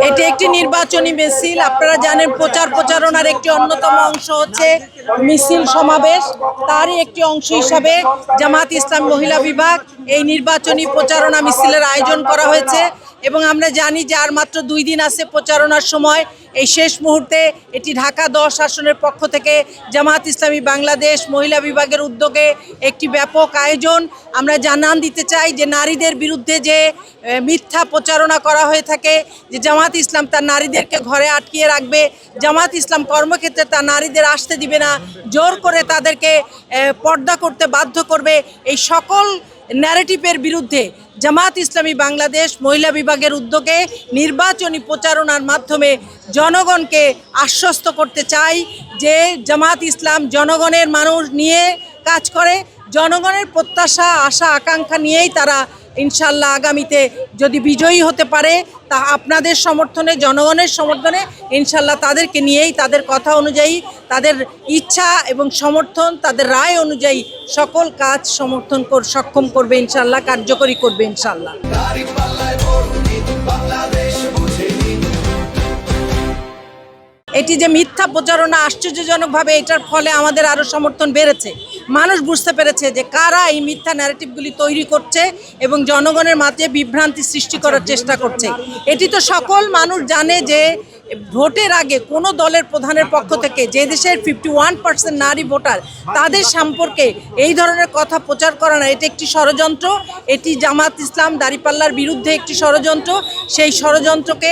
এটি একটি নির্বাচনী মিছিল। আপনারা জানেন প্রচার প্রচারণার একটি অন্যতম অংশ হচ্ছে মিছিল সমাবেশ। তারই একটি অংশ হিসাবে জামাত ইসলাম মহিলা বিভাগ এই নির্বাচনী প্রচারণা মিছিলের আয়োজন করা হয়েছে এবং আমরা জানি যে আর মাত্র 2 দিন আছে প্রচারণার সময়। এই শেষ মুহূর্তে এটি ঢাকা 10 আসনের পক্ষ থেকে জামাত ইসলামী বাংলাদেশ মহিলা বিভাগের উদ্যোগে একটি ব্যাপক আয়োজন। আমরা জানান দিতে চাই যে নারীদের বিরুদ্ধে যে মিথ্যা প্রচারণা করা হয়ে থাকে যে জামাত ইসলাম তার নারীদেরকে ঘরে আটকিয়ে রাখবে, জামাত ইসলাম কর্মক্ষেত্রে তার নারীদের আসতে দিবে না, জোর করে তাদেরকে পর্দা করতে বাধ্য করবে, এই সকল ন্যারেটিভের বিরুদ্ধে জামাত ইসলামী বাংলাদেশ মহিলা বিভাগের উদ্যোগে নির্বাচনী প্রচারণার মাধ্যমে জনগণকে আশ্বস্ত করতে চাই যে জামাত ইসলাম জনগণের মানুষ নিয়ে কাজ করে, জনগণের প্রত্যাশা আশা আকাঙ্ক্ষা নিয়েই তারা ইনশাল্লাহ আগামীতে যদি বিজয়ী হতে পারে তা আপনাদের সমর্থনে, জনগণের সমর্থনে ইনশাল্লাহ তাদেরকে নিয়েই, তাদের কথা অনুযায়ী, তাদের ইচ্ছা এবং সমর্থন, তাদের রায় অনুযায়ী সকল কাজ সমর্থন সক্ষম করবে ইনশাল্লাহ, কার্যকরী করবে ইনশাল্লাহ। এটি যে মিথ্যা প্রচারণা, আশ্চর্যজনকভাবে এটার ফলে আমাদের আরও সমর্থন বেড়েছে। মানুষ বুঝতে পেরেছে যে কারা এই মিথ্যা ন্যারেটিভগুলি তৈরি করছে এবং জনগণের মাঝে বিভ্রান্তি সৃষ্টি করার চেষ্টা করছে। এটি তো সকল মানুষ জানে যে ভোটের আগে কোনো দলের প্রধানের পক্ষ থেকে যে দেশের 51% নারী ভোটার তাদের সম্পর্কে এই ধরনের কথা প্রচার করা না, এটি একটি ষড়যন্ত্র। এটি জামাত ইসলাম দাঁড়িপাল্লার বিরুদ্ধে একটি ষড়যন্ত্র। সেই ষড়যন্ত্রকে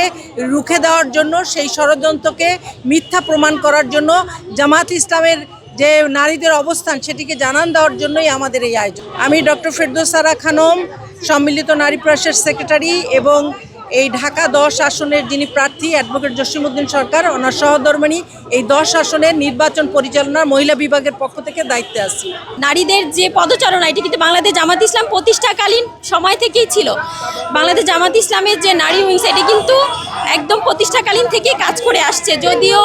রুখে দেওয়ার জন্য, সেই ষড়যন্ত্রকে মিথ্যা প্রমাণ করার জন্য, জামাত ইসলামের যে নারীদের অবস্থান সেটিকে জানান দেওয়ার জন্যই আমাদের এই আয়োজন। আমি ডক্টর ফেরদৌসারা খানম, সম্মিলিত নারী প্রয়াসের সেক্রেটারি এবং এই ঢাকা 10 আসনের যিনি প্রার্থী অ্যাডভোকেট জসিমউদ্দিন সরকার, ওনার সহধর্মিণী, এই 10 আসনের নির্বাচন পরিচালনার মহিলা বিভাগের পক্ষ থেকে দায়িত্বে আছি। নারীদের যে পদচারণা এটি কিন্তু বাংলাদেশ জামাত ইসলাম প্রতিষ্ঠাকালীন সময় থেকেই ছিল। বাংলাদেশ জামাত ইসলামের যে নারী উইংস এটি কিন্তু একদম প্রতিষ্ঠাকালীন থেকেই কাজ করে আসছে। যদিও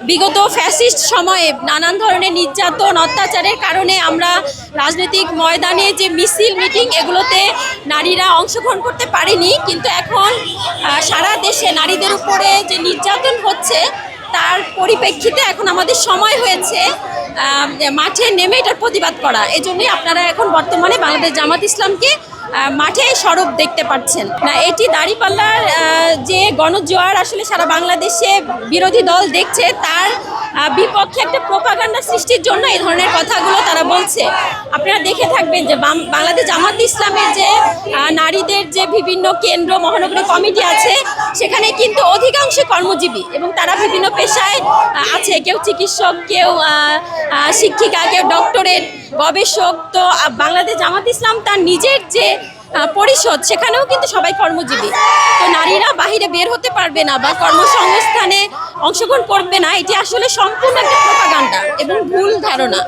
বিগত ফ্যাসিস্ট সময়ে নানান ধরনের নির্যাতন অত্যাচারের কারণে আমরা রাজনৈতিক ময়দানে যে মিছিল মিটিং এগুলোতে নারীরা অংশগ্রহণ করতে পারেনি, কিন্তু এখন সারা দেশে নারীদের উপরে যে নির্যাতন হচ্ছে তার পরিপ্রেক্ষিতে এখন আমাদের সময় হয়েছে মাঠে নেমে এটার প্রতিবাদ করা। এজন্যই আপনারা এখন বর্তমানে বাংলাদেশ জামাত ইসলামকে মাঠে সরব দেখতে পাচ্ছেন না। এটি দাঁড়িপাল্লার যে গণজোয়ার আসলে সারা বাংলাদেশে বিরোধী দল দেখছে, তার বিপক্ষে একটা প্রোপাগান্ডা সৃষ্টির জন্য এই ধরনের কথাগুলো তারা বলছে। আপনারা দেখে থাকবেন যে বাংলাদেশ জামাত ইসলামের যে নারীদের যে বিভিন্ন কেন্দ্র মহানগরী কমিটি আছে সেখানে কিন্তু অধিকাংশ কর্মজীবী এবং তারা বিভিন্ন পেশায় আছে, কেউ চিকিৎসক, কেউ শিক্ষিকা, কেউ ডক্টরেট, গবেষক। তো বাংলাদেশ জামাত ইসলাম তার নিজের যে পরিষদ সেখানেও কিন্তু সবাই কর্মজীবী। তো নারীরা বাহিরে বের হতে পারবে না বা কর্মসংস্থানে অংশগ্রহণ করবে না, এটি আসলে সম্পূর্ণ একটা প্রোপাগান্ডা এবং ভুল ধারণা।